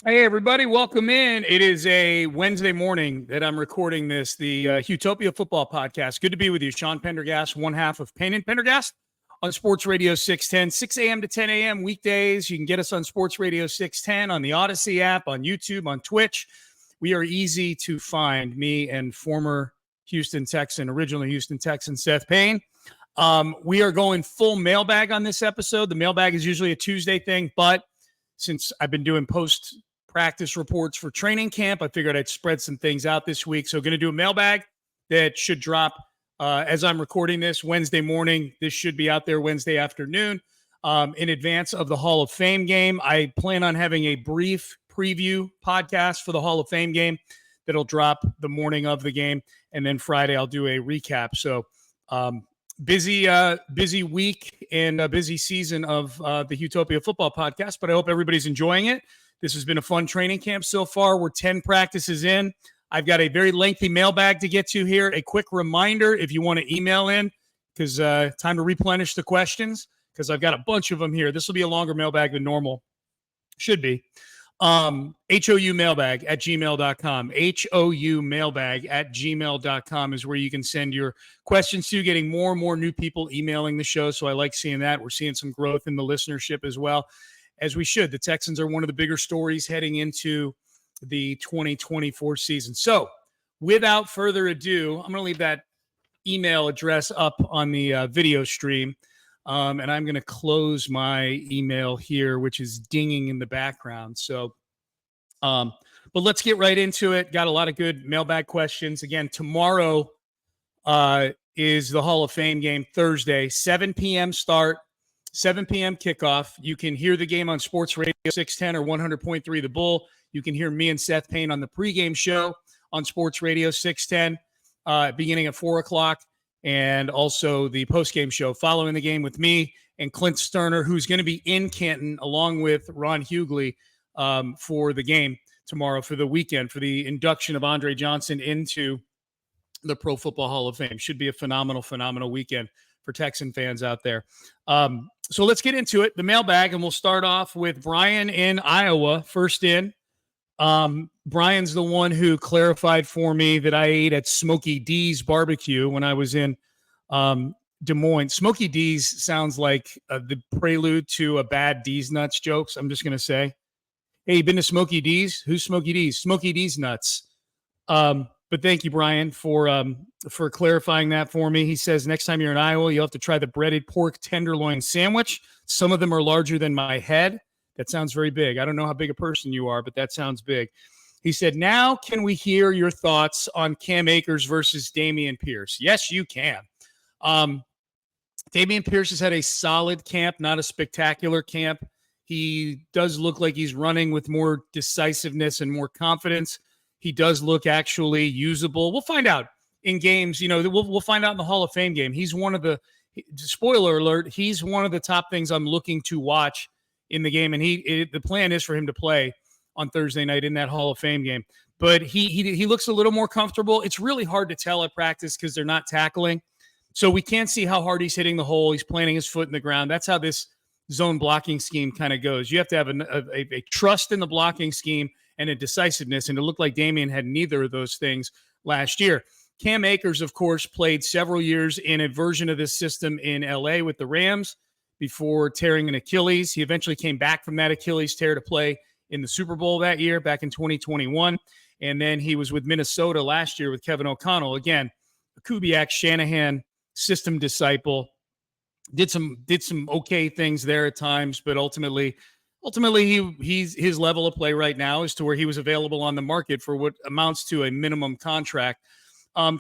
Hey, everybody, welcome in. It is a Wednesday morning that I'm recording this, the HOUTOPIA football podcast. Good to be with you. Sean Pendergast, one half of Payne and Pendergast on Sports Radio 610, 6 a.m. to 10 a.m. weekdays. You can get us on Sports Radio 610 on the Odyssey app, on YouTube, on Twitch. We are easy to find, me and former Houston Texan, originally Houston Texan, Seth Payne. We are going full mailbag on this episode. The mailbag is usually a Tuesday thing, but since I've been doing post-practice reports for training camp, I figured I'd spread some things out this week. So going to do a mailbag that should drop as I'm recording this Wednesday morning. This should be out there Wednesday afternoon in advance of the Hall of Fame game. I plan on having a brief preview podcast for the Hall of Fame game that'll drop the morning of the game. And then Friday, I'll do a recap. So busy week and a busy season of the HOUTOPIA football podcast, but I hope everybody's enjoying it. This has been a fun training camp so far. We're 10 practices in. I've got a very lengthy mailbag to get to here. A quick reminder, if you want to email in, because time to replenish the questions, because I've got a bunch of them here. This will be a longer mailbag than normal. Should be. HOUmailbag@gmail.com. HOUmailbag@gmail.com is where you can send your questions to. Getting more and more new people emailing the show, so I like seeing that. We're seeing some growth in the listenership as well, as we should. The Texans are one of the bigger stories heading into the 2024 season. So without further ado, I'm going to leave that email address up on the video stream. And I'm going to close my email here, which is dinging in the background. So, but let's get right into it. Got a lot of good mailbag questions. Again, tomorrow is the Hall of Fame game, Thursday, 7 p.m. start, 7 p.m. kickoff. You can hear the game on Sports Radio 610 or 100.3 The Bull. You can hear me and Seth Payne on the pregame show on Sports Radio 610, beginning at 4 o'clock. And also the postgame show following the game with me and Clint Stoerner, who's going to be in Canton along with Ron Hughley for the game tomorrow, for the weekend, for the induction of Andre Johnson into the Pro Football Hall of Fame. Should be a phenomenal weekend for Texan fans out there. So let's get into it, the mailbag, and we'll start off with Brian in Iowa, first in. Brian's the one who clarified for me that I ate at Smokey D's barbecue when I was in Des Moines. Smokey D's sounds like the prelude to a bad D's nuts jokes. I'm just going to say, hey, you been to Smokey D's? Who's Smokey D's? Smokey D's nuts. But thank you, Brian, for clarifying that for me. He says next time you're in Iowa, you'll have to try the breaded pork tenderloin sandwich. Some of them are larger than my head. That sounds very big. I don't know how big a person you are, but that sounds big. He said, now can we hear your thoughts on Cam Akers versus Dameon Pierce? Yes, you can. Dameon Pierce has had a solid camp, not a spectacular camp. He does look like he's running with more decisiveness and more confidence. He does look actually usable. We'll find out in games. You know, we'll find out in the Hall of Fame game. He's one of the, spoiler alert, he's one of the top things I'm looking to watch in the game, and the plan is for him to play on Thursday night in that Hall of Fame game. But he looks a little more comfortable. It's really hard to tell at practice because they're not tackling, so we can't see how hard he's hitting the hole. He's planting his foot in the ground. That's how this zone blocking scheme kind of goes. You have to have a trust in the blocking scheme and a decisiveness, and it looked like Dameon had neither of those things last year. Cam Akers, of course, played several years in a version of this system in L.A. with the Rams before tearing an Achilles. He eventually came back from that Achilles tear to play in the Super Bowl that year, back in 2021. And then he was with Minnesota last year with Kevin O'Connell. Again, a Kubiak Shanahan system disciple. Did some okay things there at times, but ultimately his level of play right now is to where he was available on the market for what amounts to a minimum contract.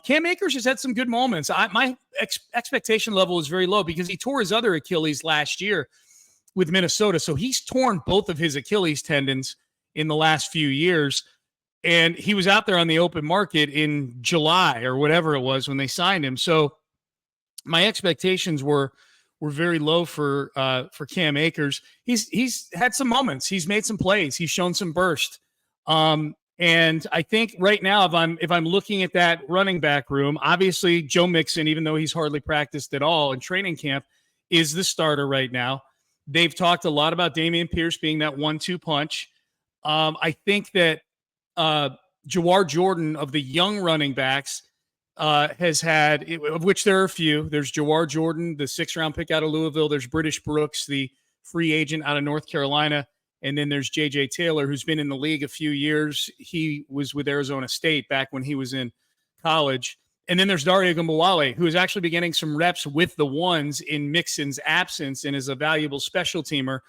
Cam Akers has had some good moments. My expectation level is very low because he tore his other Achilles last year with Minnesota. So he's torn both of his Achilles tendons in the last few years. And he was out there on the open market in July or whatever it was when they signed him. So my expectations were very low for Cam Akers. He's had some moments. He's made some plays. He's shown some burst. And I think right now, if I'm looking at that running back room, obviously Joe Mixon, even though he's hardly practiced at all in training camp, is the starter right now. They've talked a lot about Dameon Pierce being that 1-2 punch. I think that Jair Jordan of the young running backs has had, of which there are a few. There's Jair Jordan, the 6th-round pick out of Louisville. There's British Brooks, the free agent out of North Carolina. And then there's J.J. Taylor, who's been in the league a few years. He was with Arizona State back when he was in college. And then there's Dare Ogunbowale, who is actually beginning some reps with the ones in Mixon's absence and is a valuable special teamer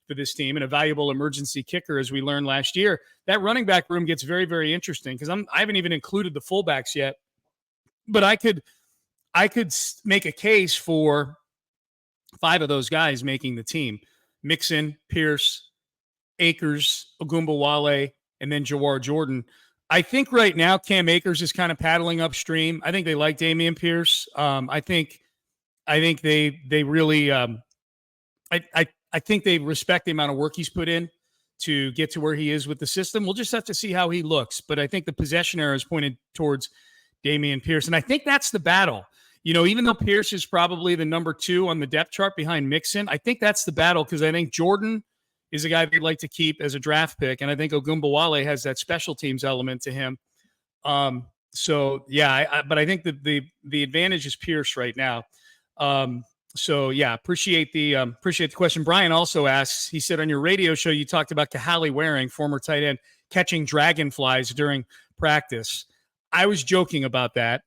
for this team and a valuable emergency kicker, as we learned last year. That running back room gets very, very interesting because I haven't even included the fullbacks yet. But I could make a case for 5 of those guys making the team: Mixon, Pierce, Akers, Ogunbowale, and then Jair Jordan. I think right now Cam Akers is kind of paddling upstream. I think they like Dameon Pierce. I think they really I think they respect the amount of work he's put in to get to where he is with the system. We'll just have to see how he looks. But I think the possession error is pointed towards Dameon Pierce. And I think that's the battle. Even though Pierce is probably the number 2 on the depth chart behind Mixon, I think that's the battle because I think Jordan is a guy they'd like to keep as a draft pick. And I think Ogunbowale has that special teams element to him. So, yeah, but I think the advantage is Pierce right now. So, yeah, appreciate the question. Brian also asks, he said on your radio show, you talked about Kahale Waring, former tight end, catching dragonflies during practice. I was joking about that.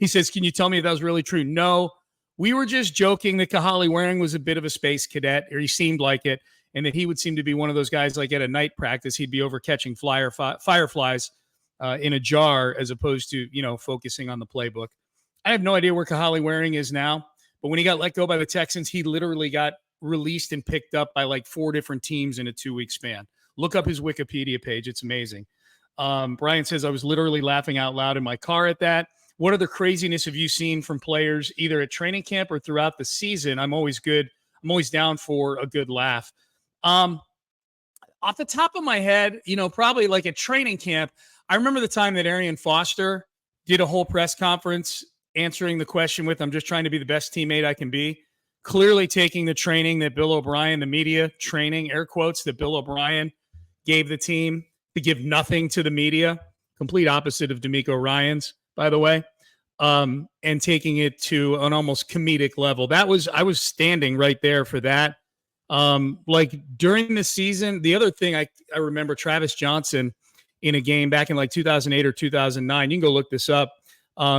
He says, can you tell me if that was really true? No, we were just joking that Kahale Waring was a bit of a space cadet, or he seemed like it, and that he would seem to be one of those guys like at a night practice, he'd be over catching fireflies in a jar as opposed to, focusing on the playbook. I have no idea where Kahale Waring is now, but when he got let go by the Texans, he literally got released and picked up by like 4 different teams in a 2-week span. Look up his Wikipedia page. It's amazing. Brian says, I was literally laughing out loud in my car at that. What other craziness have you seen from players either at training camp or throughout the season? I'm always down for a good laugh. Off the top of my head, probably like at training camp, I remember the time that Arian Foster did a whole press conference answering the question with, I'm just trying to be the best teammate I can be. Clearly taking the training that Bill O'Brien, the media training, air quotes, that Bill O'Brien gave the team to give nothing to the media. Complete opposite of D'Amico Ryans, by the way, and taking it to an almost comedic level. I was standing right there for that. Like during the season, the other thing I remember Travis Johnson in a game back in like 2008 or 2009. You can go look this up.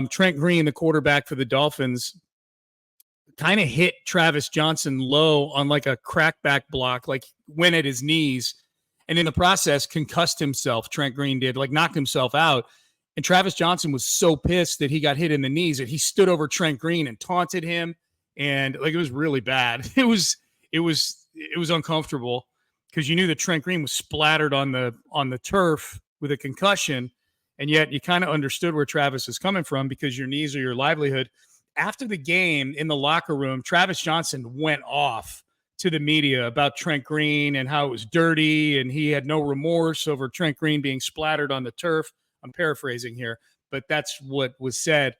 Trent Green, the quarterback for the Dolphins, kind of hit Travis Johnson low on like a crackback block, like went at his knees, and in the process concussed himself. Trent Green did, like knocked himself out. And Travis Johnson was so pissed that he got hit in the knees that he stood over Trent Green and taunted him. And like, it was really bad. It was uncomfortable because you knew that Trent Green was splattered on the turf with a concussion. And yet you kind of understood where Travis is coming from because your knees are your livelihood. After the game in the locker room, Travis Johnson went off to the media about Trent Green and how it was dirty and he had no remorse over Trent Green being splattered on the turf. I'm paraphrasing here, but that's what was said.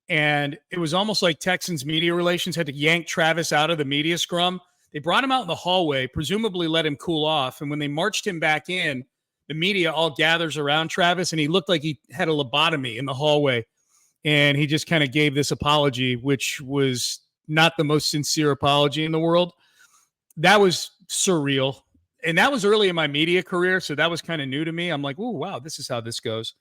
And it was almost like Texans media relations had to yank Travis out of the media scrum. They brought him out in the hallway, presumably let him cool off. And when they marched him back in, the media all gathers around Travis, and he looked like he had a lobotomy in the hallway. And he just kind of gave this apology, which was not the most sincere apology in the world. That was surreal. And that was early in my media career, so that was kind of new to me. I'm like, oh, wow, this is how this goes.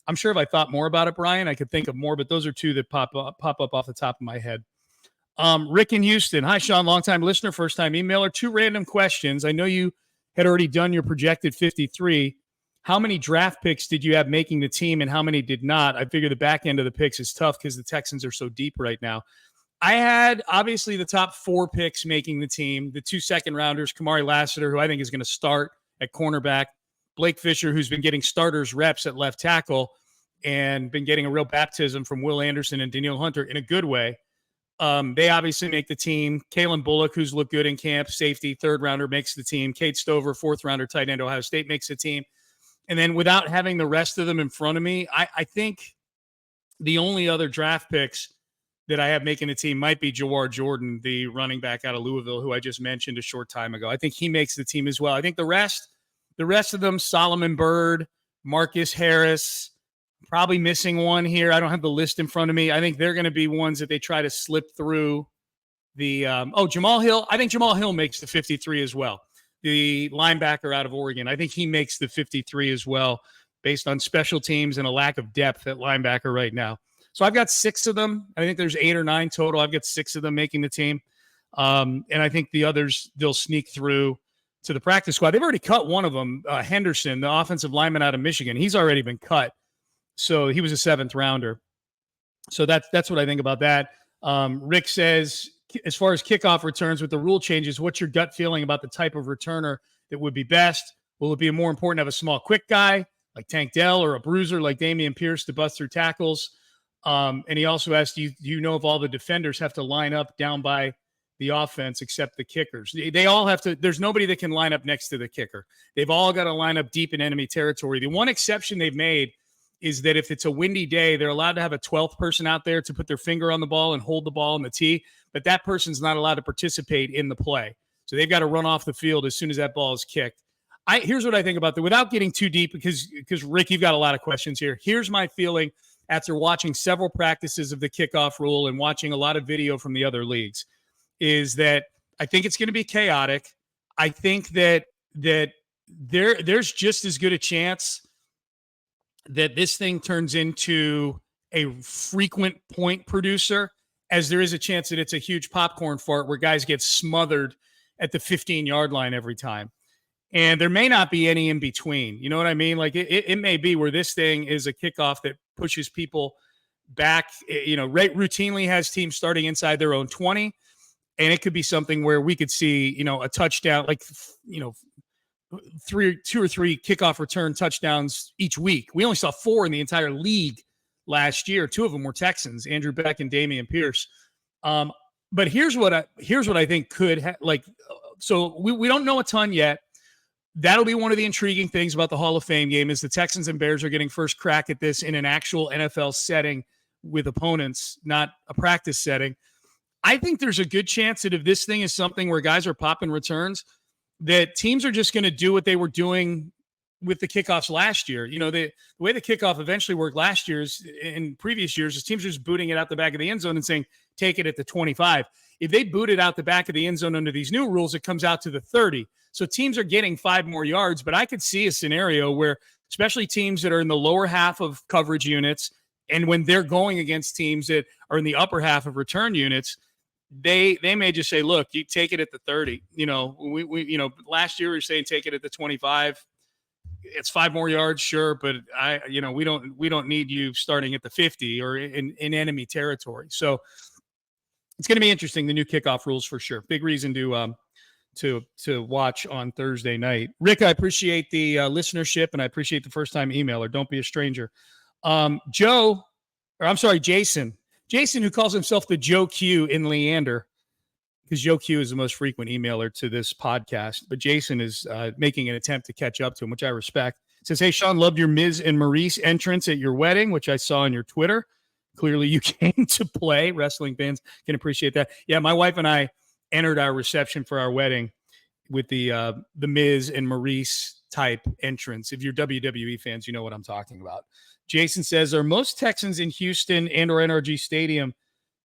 I'm sure if I thought more about it, Brian, I could think of more, but those are 2 that pop up off the top of my head. Rick in Houston. Hi, Sean, longtime listener, first-time emailer. 2 random questions. I know you had already done your projected 53. How many draft picks did you have making the team and how many did not? I figure the back end of the picks is tough because the Texans are so deep right now. I had, obviously, the top 4 picks making the team, the 2 second-rounders, Kamari Lassiter, who I think is going to start at cornerback, Blake Fisher, who's been getting starters reps at left tackle and been getting a real baptism from Will Anderson and Danielle Hunter in a good way. They obviously make the team. Kalen Bullock, who's looked good in camp, safety, 3rd-rounder, makes the team. Kate Stover, 4th-rounder, tight end, Ohio State, makes the team. And then without having the rest of them in front of me, I think the only other draft picks that I have making the team might be Jair Jordan, the running back out of Louisville, who I just mentioned a short time ago. I think he makes the team as well. I think the rest, The rest of them, Solomon Byrd, Marcus Harris, probably missing one here. I don't have the list in front of me. I think they're going to be ones that they try to slip through the Jamal Hill. I think Jamal Hill makes the 53 as well. The linebacker out of Oregon. I think he makes the 53 as well, based on special teams and a lack of depth at linebacker right now. So I've got 6 of them. I think there's 8 or 9 total. I've got 6 of them making the team. And I think the others, they'll sneak through to the practice squad. They've already cut one of them, Henderson, the offensive lineman out of Michigan. He's already been cut. So he was a 7th rounder. So that's what I think about that. Rick says, as far as kickoff returns with the rule changes, what's your gut feeling about the type of returner that would be best? Will it be more important to have a small, quick guy like Tank Dell or a bruiser like Dameon Pierce to bust through tackles? And he also asked, do you know if all the defenders have to line up down by the offense except the kickers? They all have to. There's nobody that can line up next to the kicker. They've all got to line up deep in enemy territory. The one exception they've made is that if it's a windy day, they're allowed to have a 12th person out there to put their finger on the ball and hold the ball in the tee, but that person's not allowed to participate in the play. So they've got to run off the field as soon as that ball is kicked. Here's what I think about that, without getting too deep, because Rick, you've got a lot of questions here. Here's my feeling after watching several practices of the kickoff rule and watching a lot of video from the other leagues, is that I think it's going to be chaotic. I think that there's just as good a chance that this thing turns into a frequent point producer as there is a chance that it's a huge popcorn fart where guys get smothered at the 15-yard line every time. And there may not be any in between. You know what I mean? Like it may be where this thing is a kickoff that pushes people back, routinely has teams starting inside their own 20. And it could be something where we could see, a touchdown, like, 2 or 3 kickoff return touchdowns each week. We only saw 4 in the entire league last year. 2 of them were Texans, Andrew Beck and Dameon Pierce. But here's what I think could so we don't know a ton yet. That'll be one of the intriguing things about the Hall of Fame game is the Texans and Bears are getting first crack at this in an actual NFL setting with opponents, not a practice setting. I think there's a good chance that if this thing is something where guys are popping returns, that teams are just going to do what they were doing with the kickoffs last year. The way the kickoff eventually worked last year is in previous years is teams are just booting it out the back of the end zone and saying, take it at the 25. If they boot it out the back of the end zone under these new rules, it comes out to the 30. So teams are getting 5 more yards, but I could see a scenario where, especially teams that are in the lower half of coverage units, and when they're going against teams that are in the upper half of return units, they may just say, look, you take it at the 30. We last year we were saying take it at the 25. It's 5 more yards, sure, but we don't need you starting at the 50 or in enemy territory. So it's going to be interesting, the new kickoff rules for sure. Big reason to watch on Thursday night. Rick, I appreciate the listenership, and I appreciate the first-time emailer. Don't be a stranger. Jason, who calls himself the Joe Q in Leander, because Joe Q is the most frequent emailer to this podcast, but Jason is making an attempt to catch up to him, which I respect. Says, hey, Sean, loved your Miz and Maurice entrance at your wedding, which I saw on your Twitter. Clearly you came to play. Wrestling fans can appreciate that. Yeah, my wife and I entered our reception for our wedding with the Miz and Maurice type entrance. If you're WWE fans, you know what I'm talking about. Jason says, are most Texans in Houston and or NRG Stadium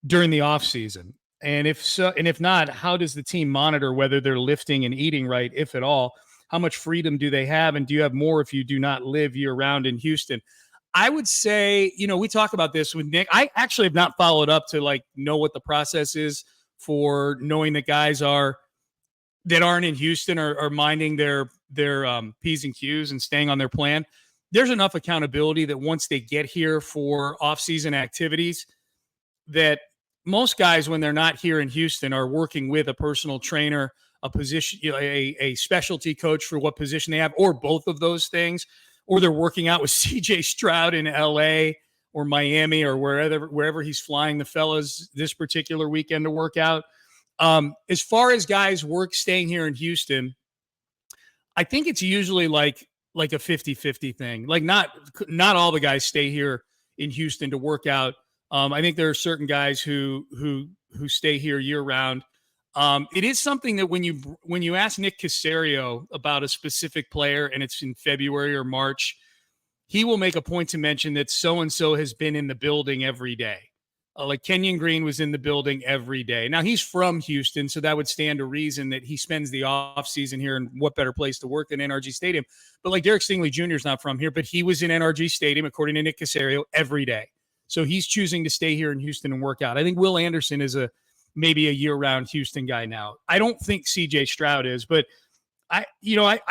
during the offseason? And if so, and if not, how does the team monitor whether they're lifting and eating right, if at all? How much freedom do they have? And do you have more if you do not live year round in Houston? I would say, we talk about this with Nick. I actually have not followed up to know what the process is for knowing that guys that aren't in Houston are minding their P's and Q's and staying on their plan. There's enough accountability that once they get here for off-season activities, that most guys, when they're not here in Houston, are working with a personal trainer, a position, a specialty coach for what position they have, or both of those things, or they're working out with CJ Stroud in LA or Miami or wherever he's flying the fellas this particular weekend to work out. As far as guys staying here in Houston, I think it's usually like a 50-50 thing. Not all the guys stay here in Houston to work out. I think there are certain guys who stay here year round. It is something that when you ask Nick Caserio about a specific player and it's in February or March, he will make a point to mention that so-and-so has been in the building every day. Like Kenyon Green was in the building every day. Now, he's from Houston, so that would stand to reason that he spends the offseason here, and what better place to work than NRG Stadium. But like Derek Stingley Jr. is not from here, but he was in NRG Stadium, according to Nick Caserio, every day. So he's choosing to stay here in Houston and work out. I think Will Anderson is maybe a year-round Houston guy now. I don't think CJ Stroud is, but I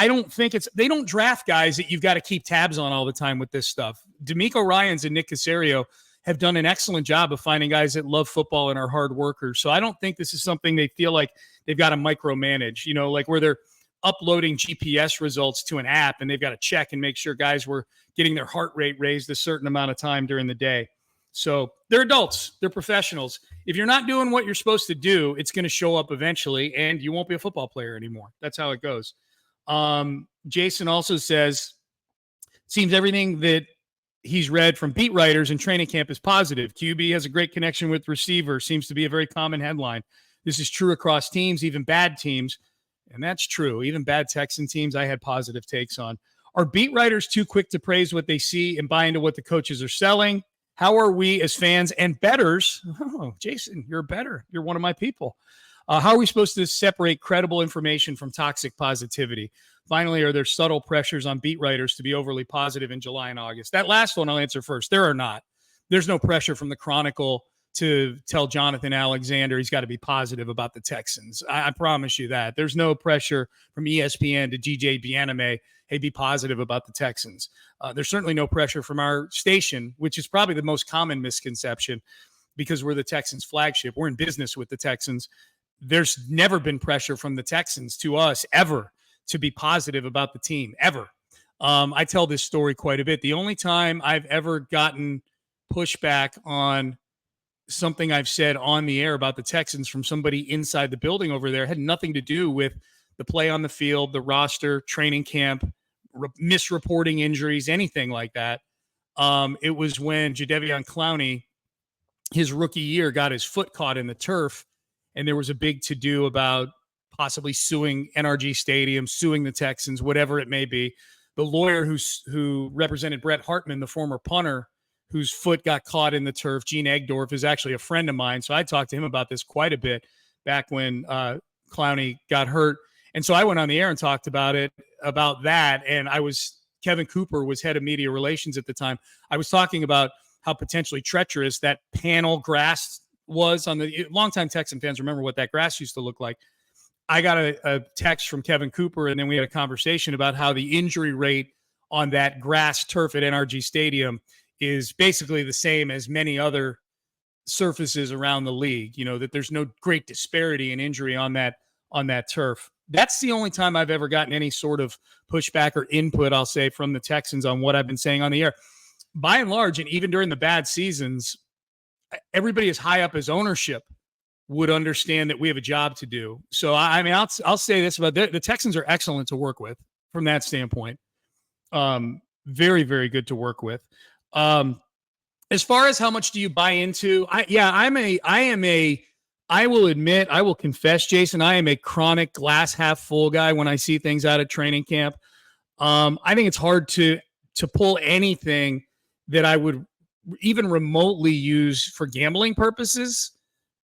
don't think they don't draft guys that you've got to keep tabs on all the time with this stuff. D'Amico Ryans and Nick Caserio have done an excellent job of finding guys that love football and are hard workers. So I don't think this is something they feel like they've got to micromanage, like where they're uploading GPS results to an app and they've got to check and make sure guys were getting their heart rate raised a certain amount of time during the day. So they're adults. They're professionals. If you're not doing what you're supposed to do, it's going to show up eventually, and you won't be a football player anymore. That's how it goes. Jason also says, seems everything that he's read from beat writers in training camp is positive. QB has a great connection with receiver. Seems to be a very common headline. This is true across teams, even bad teams. And that's true. Even bad Texan teams, I had positive takes on. Are beat writers too quick to praise what they see and buy into what the coaches are selling? How are we as fans and bettors? Oh, Jason, you're a bettor. You're one of my people. How are we supposed to separate credible information from toxic positivity? Finally, are there subtle pressures on beat writers to be overly positive in July and August? That last one I'll answer first. There are not. There's no pressure from the Chronicle to tell Jonathan Alexander he's got to be positive about the Texans. I promise you that. There's no pressure from ESPN to GJ Bianame, hey, be positive about the Texans. There's certainly no pressure from our station, which is probably the most common misconception because we're the Texans flagship. We're in business with the Texans. There's never been pressure from the Texans to us ever to be positive about the team, ever. I tell this story quite a bit. The only time I've ever gotten pushback on something I've said on the air about the Texans from somebody inside the building over there had nothing to do with the play on the field, the roster, training camp, misreporting injuries, anything like that. It was when Jadeveon Clowney, his rookie year, got his foot caught in the turf, and there was a big to-do about possibly suing NRG Stadium, suing the Texans, whatever it may be. The lawyer who represented Brett Hartman, the former punter, whose foot got caught in the turf, Gene Egdorf, is actually a friend of mine. So I talked to him about this quite a bit back when Clowney got hurt. And so I went on the air and talked about that. And Kevin Cooper was head of media relations at the time. I was talking about how potentially treacherous that panel grass was on the longtime Texan fans remember what that grass used to look like. I got a text from Kevin Cooper, and then we had a conversation about how the injury rate on that grass turf at NRG Stadium is basically the same as many other surfaces around the league, that there's no great disparity in injury on that turf. That's the only time I've ever gotten any sort of pushback or input, I'll say, from the Texans on what I've been saying on the air. By and large, and even during the bad seasons, everybody as high up as ownership would understand that we have a job to do. So, I'll say this about the Texans are excellent to work with from that standpoint. Very, very good to work with. As far as how much do you buy into, I will admit, I will confess, Jason, I am a chronic glass half full guy when I see things out of training camp. I think it's hard to pull anything that I would even remotely use for gambling purposes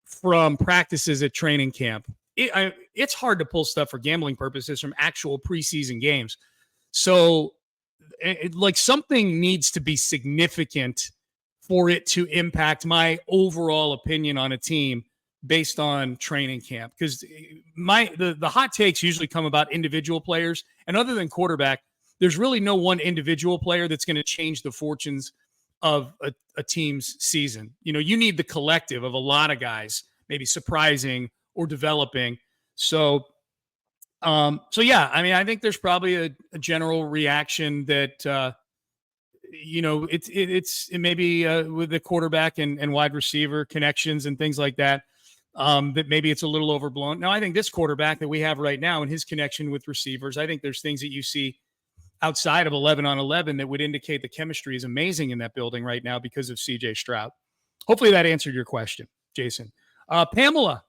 from practices at training camp. It's hard to pull stuff for gambling purposes from actual preseason games. So something needs to be significant for it to impact my overall opinion on a team based on training camp. Because the hot takes usually come about individual players. And other than quarterback, there's really no one individual player that's going to change the fortunes of a team's season. You need the collective of a lot of guys, maybe surprising or developing. So yeah, I think there's probably a general reaction that, it may be with the quarterback and wide receiver connections and things like that, that maybe it's a little overblown. Now, I think this quarterback that we have right now and his connection with receivers, I think there's things that you see outside of 11 on 11 that would indicate the chemistry is amazing in that building right now because of CJ Stroud. Hopefully that answered your question, Jason. Pamela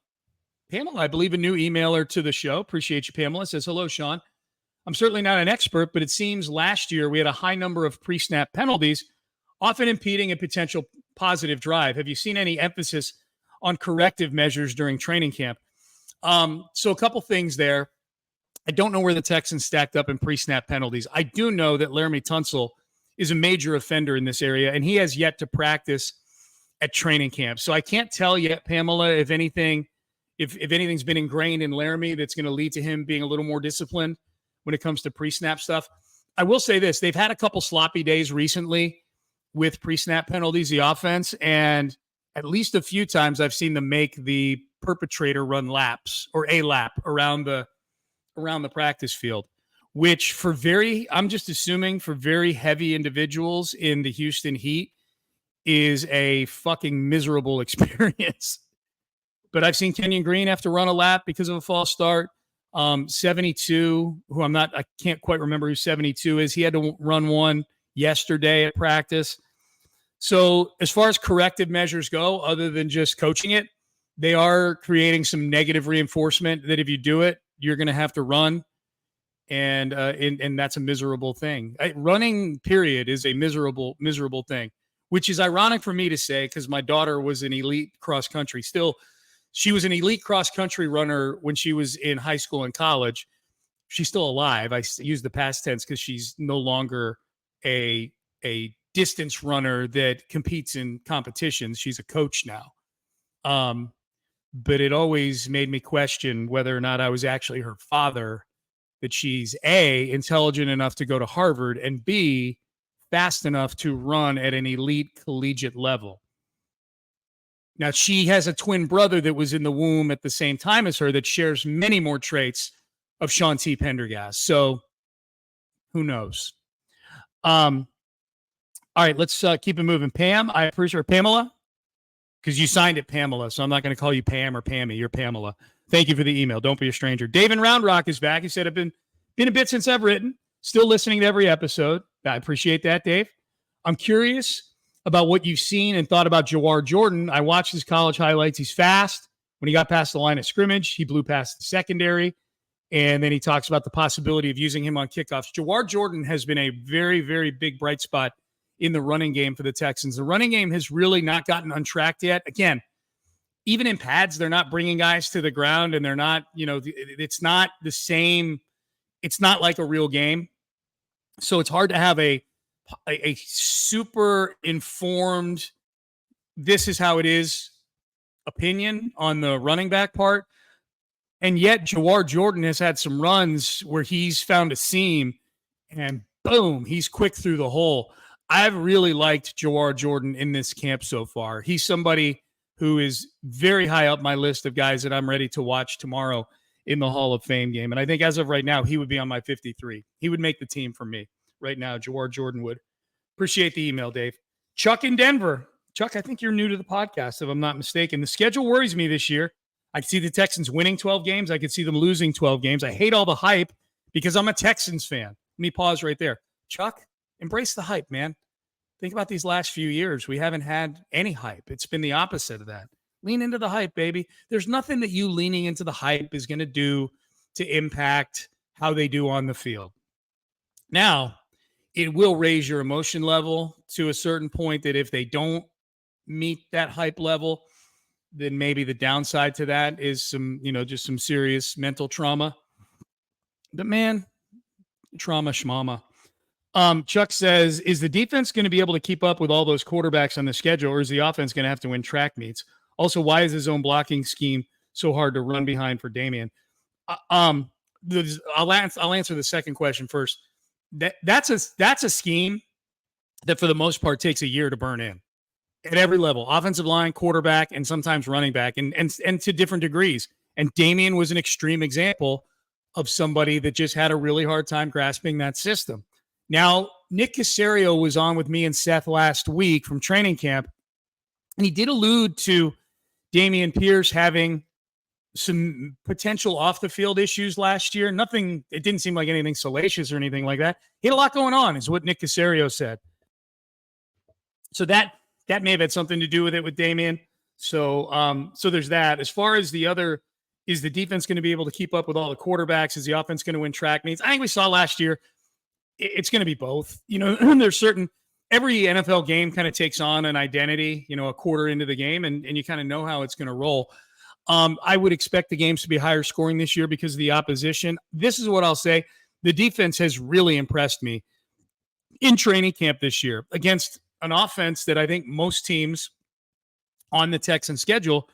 Pamela, I believe a new emailer to the show. Appreciate you, Pamela. Says, hello, Sean. I'm certainly not an expert, but it seems last year we had a high number of pre-snap penalties, often impeding a potential positive drive. Have you seen any emphasis on corrective measures during training camp? So a couple things there. I don't know where the Texans stacked up in pre-snap penalties. I do know that Laramie Tunsil is a major offender in this area, and he has yet to practice at training camp. So I can't tell yet, Pamela, if anything's been ingrained in Laramie that's going to lead to him being a little more disciplined when it comes to pre-snap stuff. I will say this. They've had a couple sloppy days recently with pre-snap penalties, the offense, and at least a few times I've seen them make the perpetrator run laps or a lap around the practice field, which I'm just assuming for very heavy individuals in the Houston Heat is a fucking miserable experience. But I've seen Kenyon Green have to run a lap because of a false start. 72, I can't quite remember who 72 is. He had to run one yesterday at practice. So as far as corrective measures go, other than just coaching it, they are creating some negative reinforcement that if you do it, you're going to have to run. And that's a miserable thing. Running, period, is a miserable, miserable thing, which is ironic for me to say because my daughter was an elite cross country. She was an elite cross country runner when she was in high school and college. She's still alive. I use the past tense because she's no longer a distance runner that competes in competitions. She's a coach now. But it always made me question whether or not I was actually her father, that she's A, intelligent enough to go to Harvard, and B, fast enough to run at an elite collegiate level. Now, she has a twin brother that was in the womb at the same time as her that shares many more traits of Sean T. Pendergast. So who knows? All right, let's keep it moving. Pam, I appreciate Pamela, because you signed it Pamela, so I'm not going to call you Pam or Pammy. You're Pamela. Thank you for the email. Don't be a stranger. Dave in Round Rock is back. He said, I've been a bit since I've written. Still listening to every episode. I appreciate that, Dave. I'm curious about what you've seen and thought about Jair Jordan. I watched his college highlights. He's fast. When he got past the line of scrimmage, he blew past the secondary. And then he talks about the possibility of using him on kickoffs. Jair Jordan has been a very, very big bright spot in the running game for the Texans. The running game has really not gotten untracked yet. Again, even in pads, they're not bringing guys to the ground, and they're not, it's not the same. It's not like a real game. So it's hard to have a super informed, this is how it is opinion on the running back part. And yet Jair Jordan has had some runs where he's found a seam and boom, he's quick through the hole. I've really liked Jair Jordan in this camp so far. He's somebody who is very high up my list of guys that I'm ready to watch tomorrow in the Hall of Fame game. And I think as of right now, he would be on my 53. He would make the team for me right now. Jair Jordan would. Appreciate the email, Dave. Chuck in Denver. Chuck, I think you're new to the podcast, if I'm not mistaken. The schedule worries me this year. I could see the Texans winning 12 games. I could see them losing 12 games. I hate all the hype because I'm a Texans fan. Let me pause right there. Chuck, embrace the hype, man. Think about these last few years. We haven't had any hype. It's been the opposite of that. Lean into the hype, baby. There's nothing that you leaning into the hype is going to do to impact how they do on the field. Now, it will raise your emotion level to a certain point that if they don't meet that hype level, then maybe the downside to that is some, just some serious mental trauma. But man, trauma schmama. Chuck says, is the defense going to be able to keep up with all those quarterbacks on the schedule, or is the offense going to have to win track meets? Also, why is his own blocking scheme so hard to run behind for Dameon? I'll answer the second question first. That's a scheme that for the most part takes a year to burn in at every level, offensive line, quarterback, and sometimes running back, and to different degrees. And Dameon was an extreme example of somebody that just had a really hard time grasping that system. Now, Nick Caserio was on with me and Seth last week from training camp, and he did allude to Dameon Pierce having some potential off-the-field issues last year. It didn't seem like anything salacious or anything like that. He had a lot going on, is what Nick Caserio said. So that may have had something to do with it with Dameon. So there's that. As far as the other Is the defense going to be able to keep up with all the quarterbacks? Is the offense going to win track meets? I think we saw last year it's going to be both. There's every NFL game kind of takes on an identity, a quarter into the game, and you kind of know how it's going to roll. I would expect the games to be higher scoring this year because of the opposition. This is what I'll say. The defense has really impressed me in training camp this year against an offense that I think most teams on the Texans schedule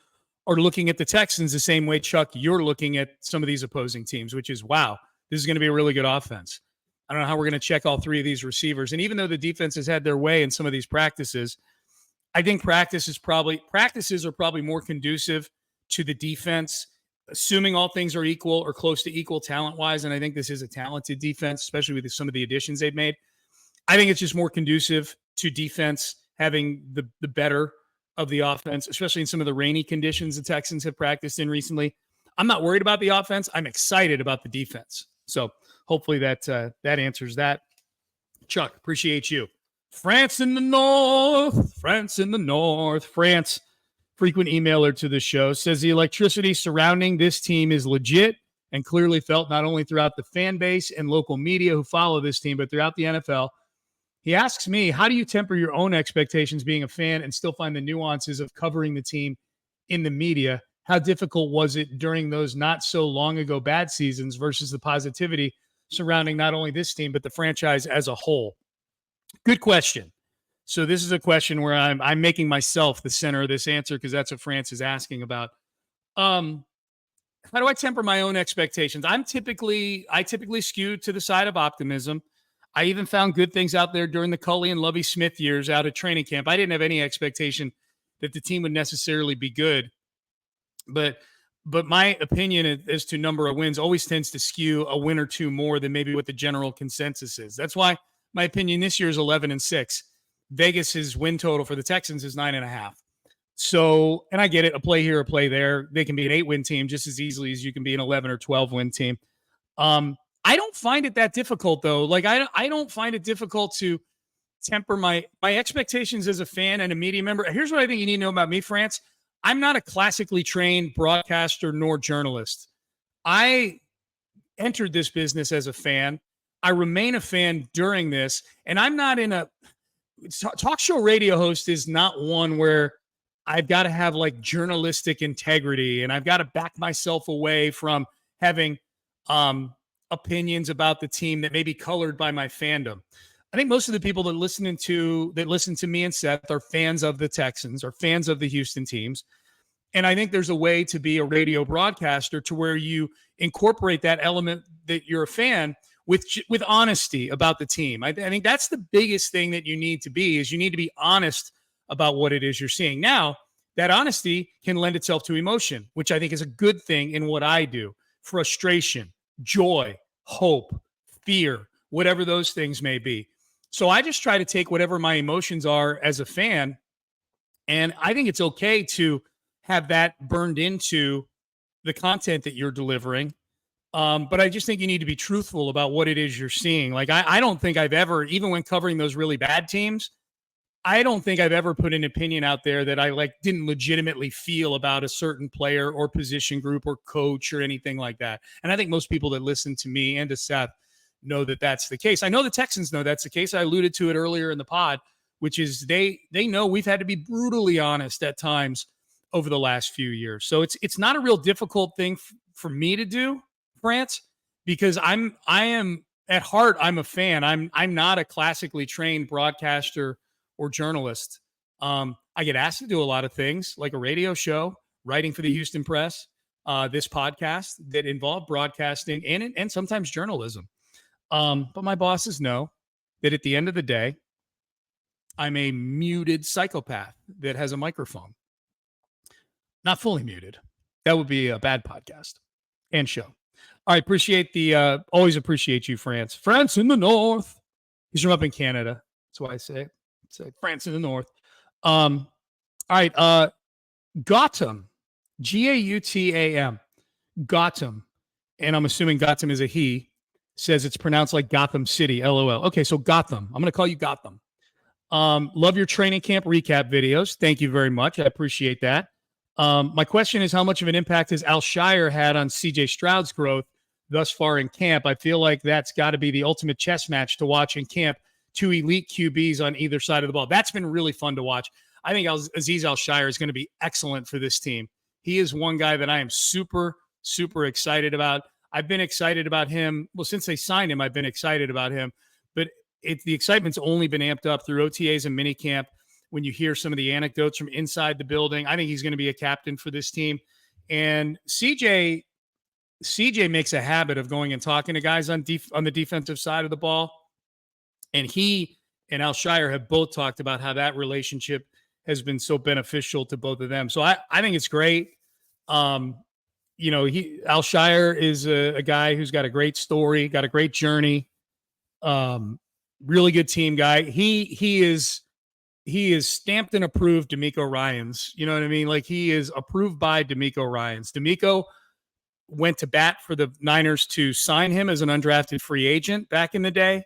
are looking at the Texans the same way, Chuck, you're looking at some of these opposing teams, which is, wow, this is going to be a really good offense. I don't know how we're going to check all three of these receivers. And even though the defense has had their way in some of these practices, I think practices are probably more conducive to the defense, assuming all things are equal or close to equal talent-wise. And I think this is a talented defense, especially with some of the additions they've made. I think it's just more conducive to defense having the better of the offense, especially in some of the rainy conditions the Texans have practiced in recently. I'm not worried about the offense. I'm excited about the defense. So hopefully that answers that. Chuck, appreciate you. France in the North. France, frequent emailer to the show, says the electricity surrounding this team is legit and clearly felt not only throughout the fan base and local media who follow this team, but throughout the NFL. He asks me, how do you temper your own expectations being a fan and still find the nuances of covering the team in the media? How difficult was it during those not so long ago bad seasons versus the positivity surrounding not only this team, but the franchise as a whole? Good question. So this is a question where I'm making myself the center of this answer because that's what France is asking about. How do I temper my own expectations? I typically skew to the side of optimism. I even found good things out there during the Culley and Lovie Smith years out of training camp. I didn't have any expectation that the team would necessarily be good, but my opinion as to number of wins always tends to skew a win or two more than maybe what the general consensus is. That's why my opinion this year is 11-6. Vegas's win total for the Texans is 9.5. So, and I get it, a play here, a play there. They can be an 8-win team just as easily as you can be an 11 or 12-win team. I don't find it that difficult, though. Like, I don't find it difficult to temper my expectations as a fan and a media member. Here's what I think you need to know about me, France. I'm not a classically trained broadcaster nor journalist. I entered this business as a fan. I remain a fan during this, and I'm not in a talk show radio host is not one where I've got to have like journalistic integrity and I've got to back myself away from having opinions about the team that may be colored by my fandom. I think most of the people that listen to me and Seth are fans of the Texans, are fans of the Houston teams. And I think there's a way to be a radio broadcaster to where you incorporate that element that you're a fan with honesty about the team. I think that's the biggest thing that you need to be, is you need to be honest about what it is you're seeing. Now, that honesty can lend itself to emotion, which I think is a good thing in what I do. Frustration, joy, hope, fear, whatever those things may be. So I just try to take whatever my emotions are as a fan, and I think it's okay to have that burned into the content that you're delivering. But I just think you need to be truthful about what it is you're seeing. Like, I don't think I've ever, even when covering those really bad teams, I don't think I've ever put an opinion out there that I didn't legitimately feel about a certain player or position group or coach or anything like that. And I think most people that listen to me and to Seth know that that's the case. I know the Texans know that's the case. I alluded to it earlier in the pod, which is they know we've had to be brutally honest at times over the last few years. So it's not a real difficult thing for me to do, France, because I am at heart, I'm a fan. I'm not a classically trained broadcaster or journalist. I get asked to do a lot of things, like a radio show, writing for the Houston Press, this podcast that involve broadcasting and sometimes journalism. But my bosses know that at the end of the day, I'm a muted psychopath that has a microphone. Not fully muted. That would be a bad podcast and show. All right, always appreciate you, France. France in the North. He's from up in Canada. That's why I say it. It's France in the North. All right, Gotham, Gautam, Gotham, and I'm assuming Gotham is a he, says it's pronounced like Gotham City, LOL. Okay, so Gotham. I'm going to call you Gotham. Love your training camp recap videos. Thank you very much. I appreciate that. My question is, how much of an impact has Al-Shaair had on CJ Stroud's growth thus far in camp? I feel like that's got to be the ultimate chess match to watch in camp. Two elite QBs on either side of the ball. That's been really fun to watch. I think Aziz Al-Shaair is going to be excellent for this team. He is one guy that I am super, super excited about. I've been excited about him. Well, since they signed him, I've been excited about him. But the excitement's only been amped up through OTAs and minicamp. When you hear some of the anecdotes from inside the building, I think he's going to be a captain for this team. And CJ makes a habit of going and talking to guys on the defensive side of the ball. And he and Al-Shaair have both talked about how that relationship has been so beneficial to both of them. So I think it's great. Al-Shaair is a guy who's got a great story, got a great journey. Really good team guy. He is stamped and approved DeMeco Ryans. You know what I mean? Like, he is approved by DeMeco Ryans. DeMeco went to bat for the Niners to sign him as an undrafted free agent back in the day.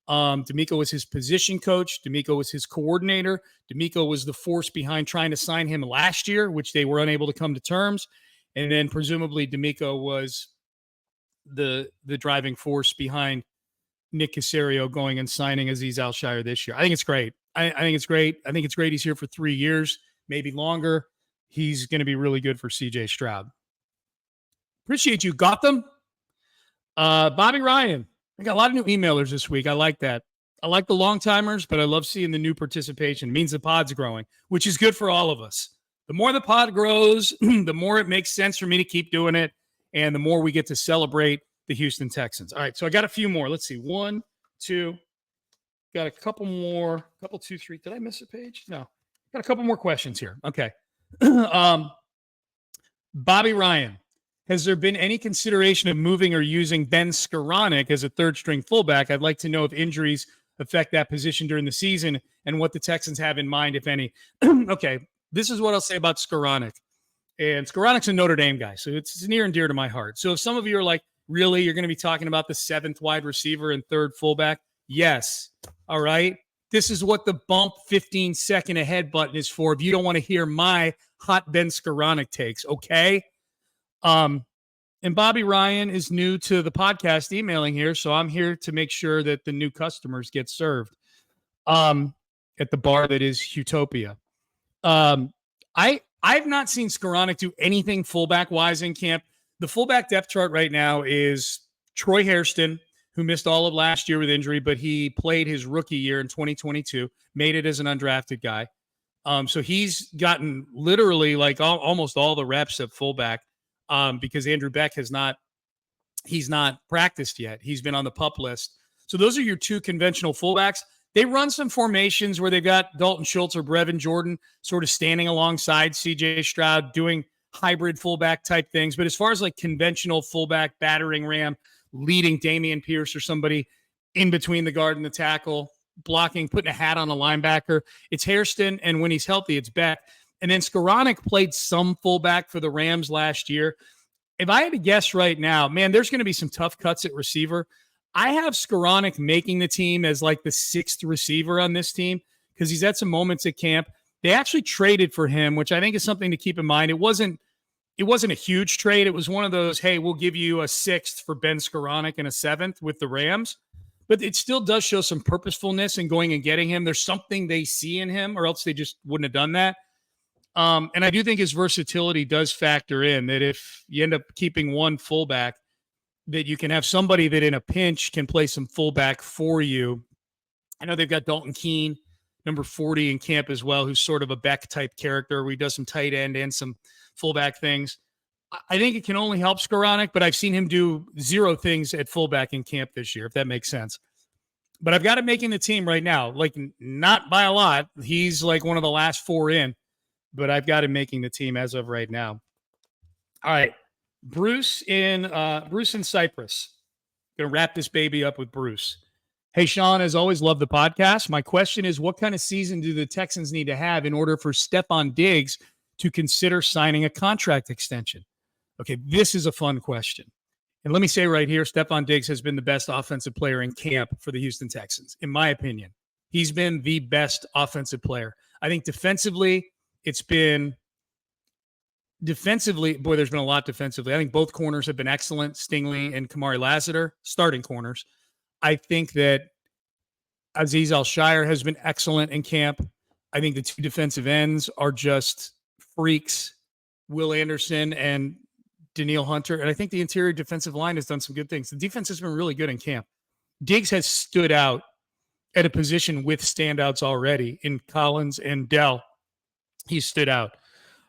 DeMeco was his position coach. DeMeco was his coordinator. DeMeco was the force behind trying to sign him last year, which they were unable to come to terms. And then presumably DeMeco was the driving force behind Nick Caserio going and signing Aziz Al-Shaair this year. I think it's great. I think it's great. I think it's great he's here for 3 years, maybe longer. He's going to be really good for CJ Stroud. Appreciate you, Gotham. Bobby Ryan. I got a lot of new emailers this week. I like that. I like the long timers, but I love seeing the new participation. It means the pod's growing, which is good for all of us. The more the pod grows, the more it makes sense for me to keep doing it, and the more we get to celebrate the Houston Texans. All right, so I got a few more. Let's see. 1, 2. Got a couple more. Couple, 2, 3. Did I miss a page? No. Got a couple more questions here. Okay. Bobby Ryan. Has there been any consideration of moving or using Ben Skoranek as a third-string fullback? I'd like to know if injuries affect that position during the season and what the Texans have in mind, if any. Okay, this is what I'll say about Skoranek. And Skoranek's a Notre Dame guy, so it's near and dear to my heart. So if some of you are like, really, you're going to be talking about the 7th wide receiver and 3rd fullback? Yes. All right? This is what the bump 15-second ahead button is for if you don't want to hear my hot Ben Skoranek takes, okay? And Bobby Ryan is new to the podcast emailing here, so I'm here to make sure that the new customers get served at the bar that is HOUTOPIA. I've not seen Skoranek do anything fullback-wise in camp. The fullback depth chart right now is Troy Hairston, who missed all of last year with injury, but he played his rookie year in 2022, made it as an undrafted guy. So he's gotten literally like almost all the reps at fullback. Because Andrew Beck he's not practiced yet. He's been on the PUP list. So those are your two conventional fullbacks. They run some formations where they've got Dalton Schultz or Brevin Jordan sort of standing alongside CJ Stroud doing hybrid fullback type things. But as far as like conventional fullback battering ram, leading Dameon Pierce or somebody in between the guard and the tackle, blocking, putting a hat on a linebacker, it's Hairston. And when he's healthy, it's Beck. And then Skoranek played some fullback for the Rams last year. If I had to guess right now, man, there's going to be some tough cuts at receiver. I have Skoranek making the team as like the 6th receiver on this team because he's had some moments at camp. They actually traded for him, which I think is something to keep in mind. It wasn't a huge trade. It was one of those, hey, we'll give you a 6th for Ben Skoranek and a 7th with the Rams. But it still does show some purposefulness in going and getting him. There's something they see in him, or else they just wouldn't have done that. And I do think his versatility does factor in that if you end up keeping one fullback, that you can have somebody that in a pinch can play some fullback for you. I know they've got Dalton Keene, number 40 in camp as well, who's sort of a Beck type character where he does some tight end and some fullback things. I think it can only help Skoranek, but I've seen him do 0 things at fullback in camp this year, if that makes sense. But I've got him making the team right now, like not by a lot. He's like one of the last 4 in. But I've got him making the team as of right now. All right. Bruce in Cyprus. Going to wrap this baby up with Bruce. Hey, Sean, as always, love the podcast. My question is, what kind of season do the Texans need to have in order for Stefon Diggs to consider signing a contract extension? Okay, this is a fun question. And let me say right here, Stefon Diggs has been the best offensive player in camp for the Houston Texans, in my opinion. He's been the best offensive player. I think defensively, it's been defensively, boy, there's been a lot defensively. I think both corners have been excellent, Stingley and Kamari Lassiter, starting corners. I think that Aziz Al-Shaair has been excellent in camp. I think the two defensive ends are just freaks, Will Anderson and Daniil Hunter. And I think the interior defensive line has done some good things. The defense has been really good in camp. Diggs has stood out at a position with standouts already in Collins and Dell. He stood out.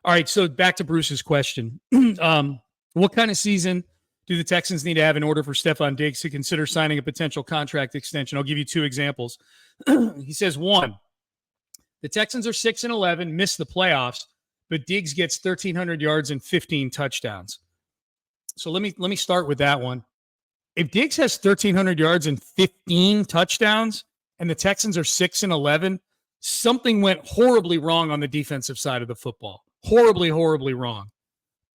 All right, so back to Bruce's question. What kind of season do the Texans need to have in order for Stefon Diggs to consider signing a potential contract extension? I'll give you two examples. He says, 1, the Texans are 6-11, missed the playoffs, but Diggs gets 1,300 yards and 15 touchdowns. So let me start with that one. If Diggs has 1,300 yards and 15 touchdowns and the Texans are 6-11, something went horribly wrong on the defensive side of the football. Horribly, horribly wrong.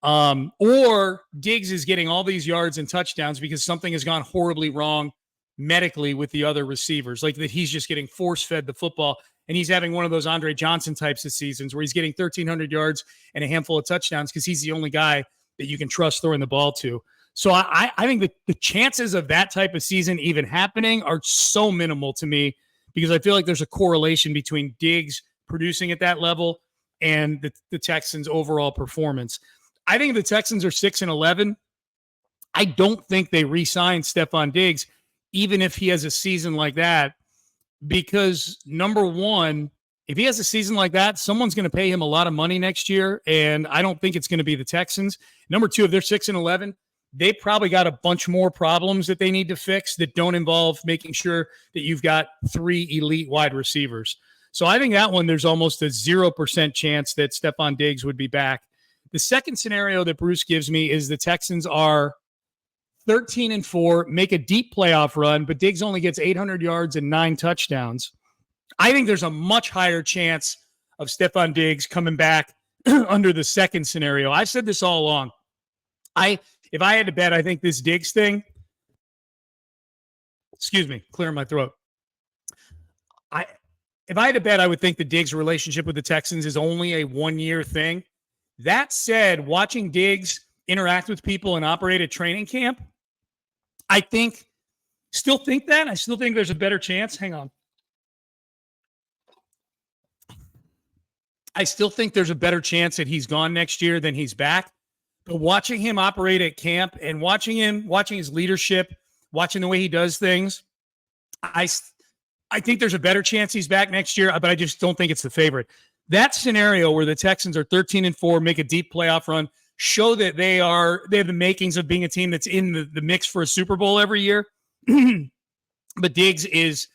Or Diggs is getting all these yards and touchdowns because something has gone horribly wrong medically with the other receivers, like that he's just getting force-fed the football, and he's having one of those Andre Johnson types of seasons where he's getting 1,300 yards and a handful of touchdowns because he's the only guy that you can trust throwing the ball to. So I think that the chances of that type of season even happening are so minimal to me because I feel like there's a correlation between Diggs producing at that level and the Texans' overall performance. I think the Texans are 6-11. I don't think they re-sign Stefon Diggs, even if he has a season like that, because number one, if he has a season like that, someone's going to pay him a lot of money next year, and I don't think it's going to be the Texans. Number two, if they're 6-11, they probably got a bunch more problems that they need to fix that don't involve making sure that you've got 3 elite wide receivers. So I think that one, there's almost a 0% chance that Stefon Diggs would be back. The second scenario that Bruce gives me is the Texans are 13-4, make a deep playoff run, but Diggs only gets 800 yards and 9 touchdowns. I think there's a much higher chance of Stefon Diggs coming back under the second scenario. I've said this all along. If I had to bet, I think this Diggs thing, clearing my throat. If I had to bet, I would think the Diggs relationship with the Texans is only a 1-year thing. That said, watching Diggs interact with people and operate at training camp, I still think there's a better chance. Hang on. I still think there's a better chance that he's gone next year than he's back. But watching him operate at camp and watching his leadership, watching the way he does things, I think there's a better chance he's back next year, but I just don't think it's the favorite. That scenario where the Texans are 13-4, make a deep playoff run, show that they have the makings of being a team that's in the mix for a Super Bowl every year. But Diggs is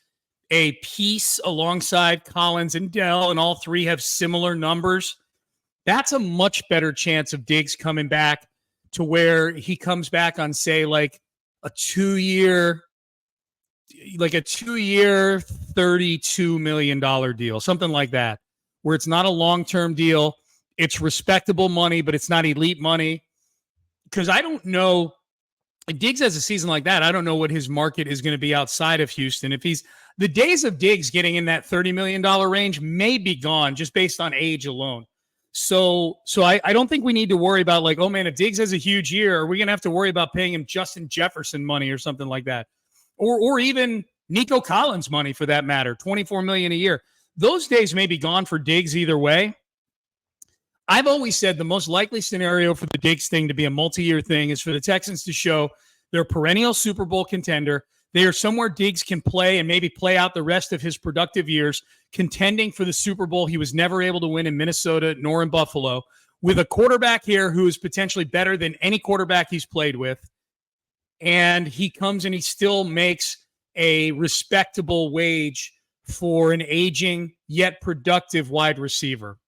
a piece alongside Collins and Dell, and all three have similar numbers. That's a much better chance of Diggs coming back to where he comes back on, say, like a 2-year, $32 million deal, something like that, where it's not a long-term deal. It's respectable money, but it's not elite money. Because I don't know, if Diggs has a season like that, I don't know what his market is going to be outside of Houston. The days of Diggs getting in that $30 million range may be gone just based on age alone. So I don't think we need to worry about like, oh man, if Diggs has a huge year, are we going to have to worry about paying him Justin Jefferson money or something like that? Or even Nico Collins money for that matter, $24 million a year. Those days may be gone for Diggs either way. I've always said the most likely scenario for the Diggs thing to be a multi-year thing is for the Texans to show they're a perennial Super Bowl contender. They are somewhere Diggs can play and maybe play out the rest of his productive years, contending for the Super Bowl he was never able to win in Minnesota nor in Buffalo, with a quarterback here who is potentially better than any quarterback he's played with. And he comes and he still makes a respectable wage for an aging yet productive wide receiver.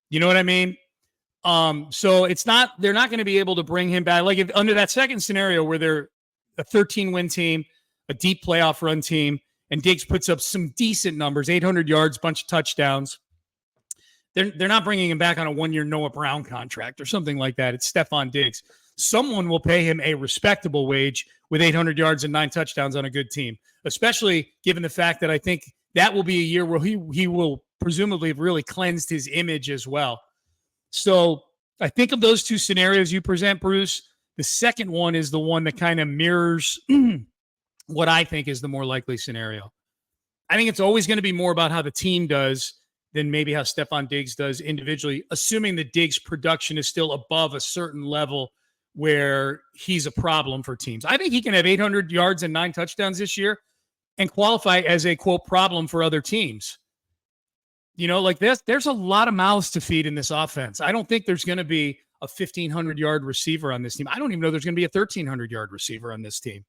You know what I mean? So they're not going to be able to bring him back. Like if under that second scenario where they're a 13-win team, a deep playoff run team, and Diggs puts up some decent numbers, 800 yards, bunch of touchdowns, they're not bringing him back on a 1-year Noah Brown contract or something like that. It's Stefon Diggs. Someone will pay him a respectable wage with 800 yards and 9 touchdowns on a good team, especially given the fact that I think that will be a year where he will presumably have really cleansed his image as well. So I think of those two scenarios you present, Bruce. The second one is the one that kind of mirrors what I think is the more likely scenario. I think it's always going to be more about how the team does than maybe how Stefon Diggs does individually, assuming that Diggs' production is still above a certain level where he's a problem for teams. I think he can have 800 yards and 9 touchdowns this year and qualify as a, quote, problem for other teams. You know, like there's a lot of mouths to feed in this offense. I don't think there's going to be a 1,500-yard receiver on this team. I don't even know there's going to be a 1,300-yard receiver on this team.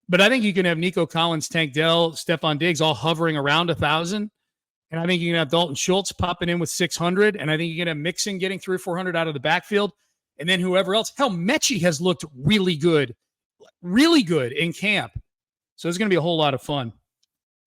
But I think you can have Nico Collins, Tank Dell, Stefon Diggs all hovering around 1,000. And I think you can have Dalton Schultz popping in with 600. And I think you can have Mixon getting 300 or 400 out of the backfield. And then whoever else. Hell, Mechie has looked really good in camp. So it's going to be a whole lot of fun.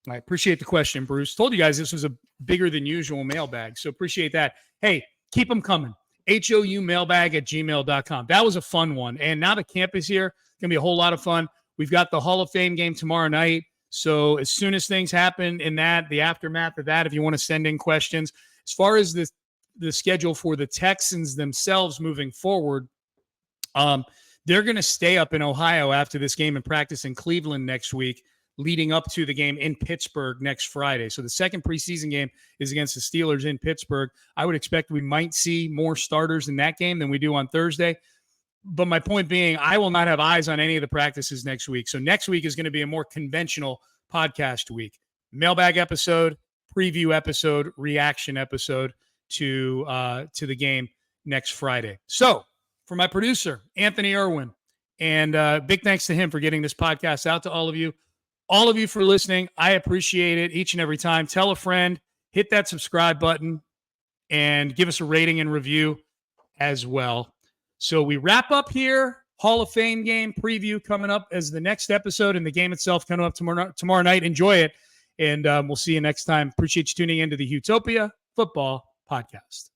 I appreciate the question, Bruce. Told you guys this was a bigger than usual mailbag. So appreciate that. Hey, keep them coming. HOUmailbag@gmail.com. That was a fun one. And now the camp is here. It's going to be a whole lot of fun. We've got the Hall of Fame game tomorrow night. So as soon as things happen in that, the aftermath of that, if you want to send in questions, as far as the schedule for the Texans themselves moving forward, they're going to stay up in Ohio after this game and practice in Cleveland next week, leading up to the game in Pittsburgh next Friday. So the second preseason game is against the Steelers in Pittsburgh. I would expect we might see more starters in that game than we do on Thursday. But my point being, I will not have eyes on any of the practices next week. So next week is going to be a more conventional podcast week. Mailbag episode, preview episode, reaction episode to the game next Friday. So for my producer, Anthony Irwin, and big thanks to him for getting this podcast out to all of you. All of you for listening. I appreciate it each and every time. Tell a friend, hit that subscribe button, and give us a rating and review as well. So we wrap up here. Hall of Fame game preview coming up as the next episode, and the game itself coming up tomorrow night. Enjoy it, and we'll see you next time. Appreciate you tuning into the HOUTOPIA Football Podcast.